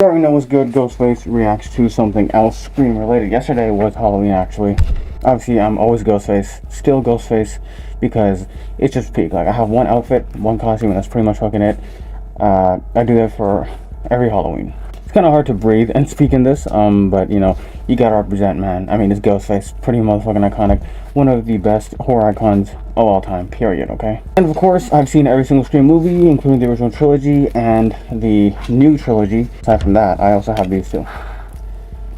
You already know what's good. Ghostface reacts to something else Scream related. Yesterday was Halloween, actually. Obviously, I'm always Ghostface, still Ghostface, because it's just peak. Like, I have one outfit, one costume, and that's pretty much fucking it. I do that for every Halloween. It's kind of hard to breathe and speak in this, but you know, you gotta represent, man. I mean, it's Ghostface, pretty motherfucking iconic. One of the best horror icons of all time, period, okay? And of course, I've seen every single Scream movie, including the original trilogy and the new trilogy. Aside from that, I also have these two.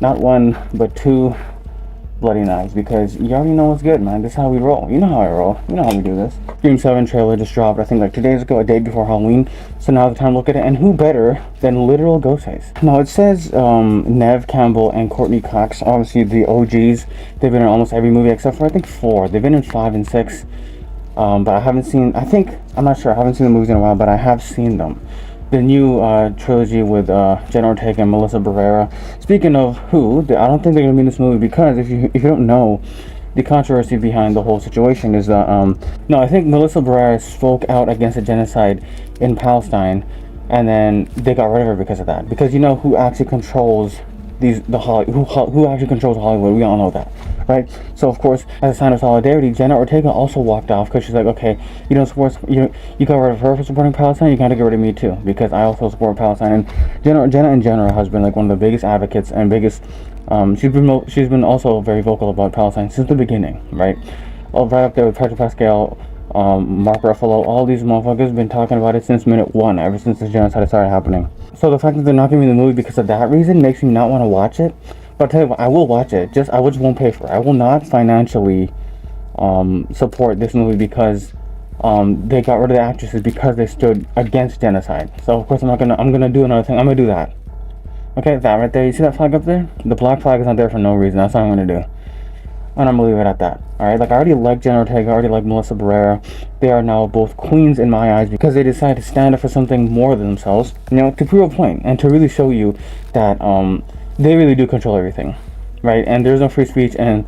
Not one, but two bloody knives, because you already know what's good, man. This is how we roll. You know how I roll. You know how we do this. Scream 7 trailer just dropped, I think, like 2 days ago, a day before Halloween. So now's the time to look at it. And who better than literal Ghostface? Now, it says Neve Campbell and Courtney Cox, obviously the OGs. They've been in almost every movie except for, I think, 4. They've been in 5 and 6. But I haven't seen, I'm not sure. I haven't seen the movies in a while, but I have seen them. The new trilogy with Jenna Ortega and Melissa Barrera. Speaking of who, I don't think they're gonna be in this movie, because if you don't know, the controversy behind the whole situation is that no, I think Melissa Barrera spoke out against the genocide in Palestine, and then they got rid of her because of that. Because you know who actually controls who actually controls Hollywood? We all know that, right? So of course, as a sign of solidarity, Jenna Ortega also walked off, because she's like, okay, you don't support, you got rid of her for supporting Palestine, you gotta get rid of me too, because I also support Palestine. And Jenna in general has been like one of the biggest advocates and biggest, she's been also very vocal about Palestine since the beginning, right? Right up there with Pedro Pascal, Mark Ruffalo, all these motherfuckers have been talking about it since minute one, ever since this genocide started happening. So the fact that they're not giving me the movie because of that reason makes me not want to watch it. But I'll tell you what, I will watch it. I just won't pay for it. I will not financially support this movie because they got rid of the actresses because they stood against genocide. So of course I'm gonna do another thing. I'm gonna do that. Okay, that right there. You see that flag up there? The black flag is not there for no reason. That's what I'm gonna do. And I'm gonna leave it at that. Alright, like, I already like Jenna Ortega, I already like Melissa Barrera. They are now both queens in my eyes because they decided to stand up for something more than themselves, you know, to prove a point and to really show you that they really do control everything, right? And there's no free speech, and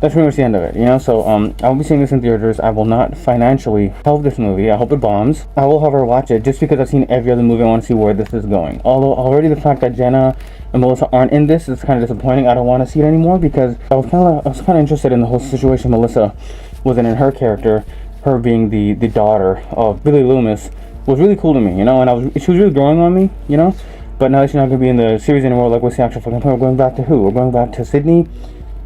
that's pretty much the end of it, you know? So I'll be seeing this in theaters. I will not financially help this movie. I hope it bombs. I will, however, watch it just because I've seen every other movie. I want to see where this is going. Although already the fact that Jenna and Melissa aren't in this is kind of disappointing. I don't want to see it anymore because I was kind of interested in the whole situation Melissa was in her character. Her being the daughter of Billy Loomis was really cool to me, you know? And she was really growing on me, you know? But now that she's not going to be in the series anymore, like, what's the actual fucking point? We're going back to who? We're going back to Sydney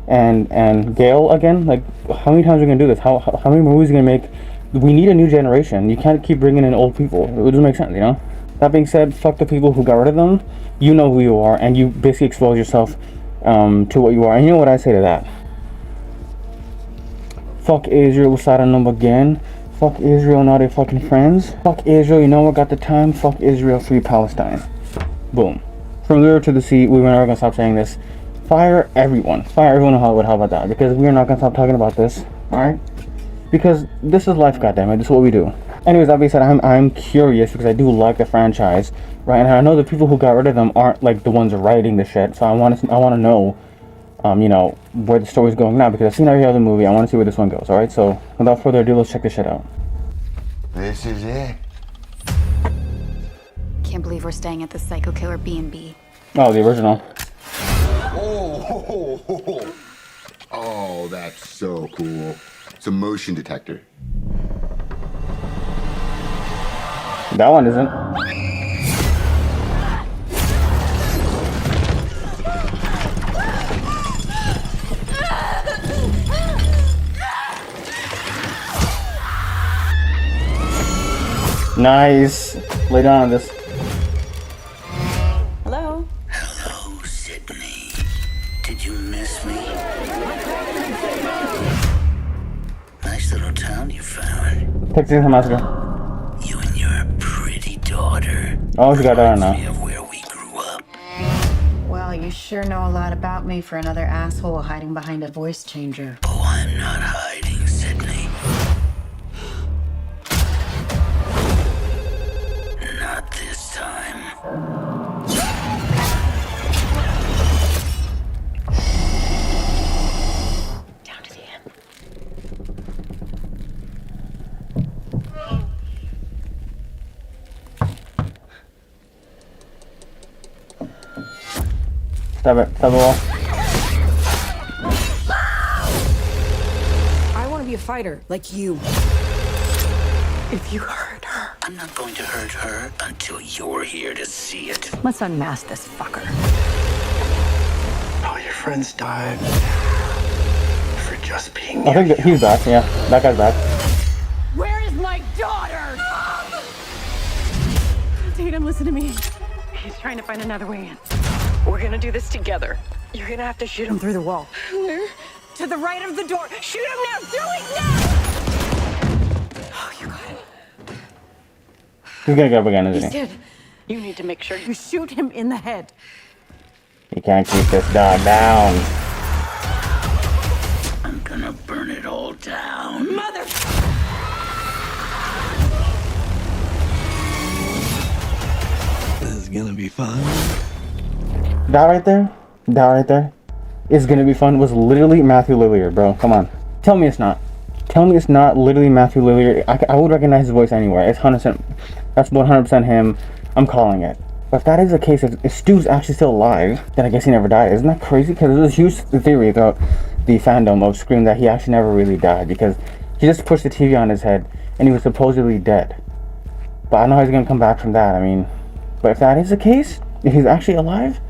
and Gail again. Like, how many times are we gonna do this? How many movies are we gonna make? We need a new generation. You can't keep bringing in old people. It doesn't make sense, you know? That being said, fuck the people who got rid of them. You know who you are, and you basically expose yourself to what you are. And you know what I say to that? Fuck Israel, Saddam again. Fuck Israel, not their fucking friends. Fuck Israel, you know what got the time? Fuck Israel, free Palestine. Boom. From the river to the sea, we were never gonna stop saying this. Fire everyone in Hollywood. How about that? Because we are not gonna stop talking about this, all right? Because this is life, goddammit. This is what we do. Anyways, that being said, I'm curious because I do like the franchise, right? And I know the people who got rid of them aren't like the ones writing the shit. So I want to know, you know, where the story's going now, because I've seen every other movie. I want to see where this one goes. All right. So without further ado, let's check this shit out. This is it. Can't believe we're staying at the Psycho Killer B&B. Oh, the original. Oh, that's so cool. It's a motion detector. That one isn't. Nice. Lay down on this. Hello? Hello, Sydney. Did you miss me? Nice little town you found. Texas Massacre. You and your pretty daughter. Oh, she got that now. Of where we grew up. Well, you sure know a lot about me for another asshole hiding behind a voice changer. Oh, I'm not hiding, Sydney. Not this time. Down to the end. Stab it. Stab the wall. I want to be a fighter, like you. If you hurt her... I'm not going to hurt her until you're here to see it. Let's unmask this fucker. All your friends died for just being I think that he's back, yeah. That guy's back. Where is my daughter? Tatum, listen to me. He's trying to find another way in. We're gonna do this together. You're gonna have to shoot him through the wall. Where? To the right of the door. Shoot him now! Do it now! Oh, you got it. He's gonna get up again, isn't He's he? dead. You need to make sure you shoot him in the head. You can't keep this dog down. I'm gonna burn it all down. Mother... This is gonna be fun. That right there is gonna be fun was literally Matthew Lillard, bro. Come on. Tell me it's not. Tell me it's not literally Matthew Lillard. I would recognize his voice anywhere. It's 100%. That's 100% him. I'm calling it. But if that is the case, if Stu's actually still alive, then I guess he never died. Isn't that crazy? Because there's a huge theory throughout the fandom of Scream that he actually never really died because he just pushed the TV on his head and he was supposedly dead. But I don't know how he's gonna come back from that. I mean, but if that is the case, if he's actually alive,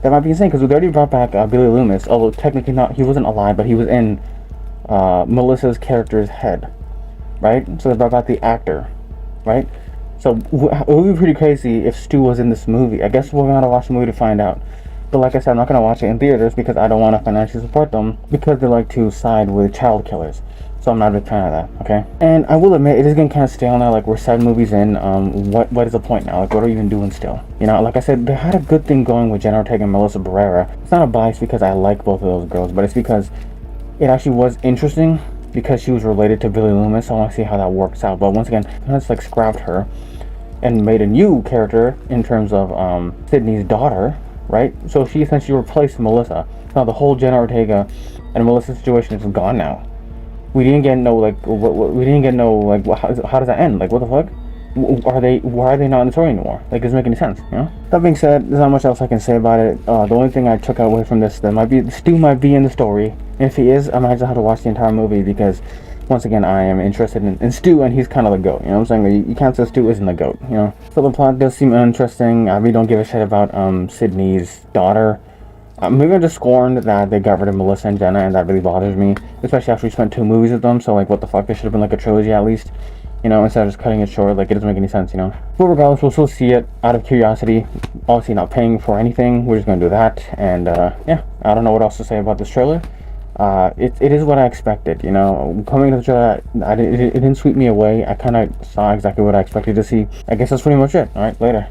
that might be insane because we already brought back Billy Loomis, although technically not, he wasn't alive, but he was in Melissa's character's head, right? So they brought back the actor, right? So it would be pretty crazy if Stu was in this movie. I guess we're gonna watch the movie to find out. But like I said, I'm not gonna watch it in theaters because I don't want to financially support them because they like to side with child killers. So I'm not a big fan of that, okay? And I will admit, it is getting kind of stale now. Like, we're 7 movies in. What is the point now? Like, what are we even doing still? You know, like I said, they had a good thing going with Jenna Ortega and Melissa Barrera. It's not a bias because I like both of those girls, but it's because it actually was interesting because she was related to Billy Loomis. So I want to see how that works out. But once again, kind of just like scrapped her and made a new character in terms of Sydney's daughter, right? So she essentially replaced Melissa. Now the whole Jenna Ortega and Melissa situation is gone now. We didn't get no like we didn't get no like how does that end? Like what the fuck? Why are they not in the story anymore? Like, it doesn't make any sense, you know? That being said, there's not much else I can say about it. The only thing I took away from this, Stu might be in the story. And if he is, I might just have to watch the entire movie because once again, I am interested in Stu, and he's kind of the GOAT, you know what I'm saying? You can't say Stu isn't the GOAT, you know? So the plot does seem uninteresting. I really don't give a shit about Sydney's daughter. Maybe I'm just scorned that they got rid of Melissa and Jenna, and that really bothers me, especially after we spent 2 movies with them. So like, what the fuck, there should have been like a trilogy at least, you know, instead of just cutting it short. Like, it doesn't make any sense, you know? But regardless, we'll still see it out of curiosity. Obviously not paying for anything, we're just gonna do that. And yeah, I don't know what else to say about this trailer. It is what I expected, you know. Coming to the trailer, it didn't sweep me away. I kind of saw exactly what I expected to see. I guess that's pretty much it. All right, later.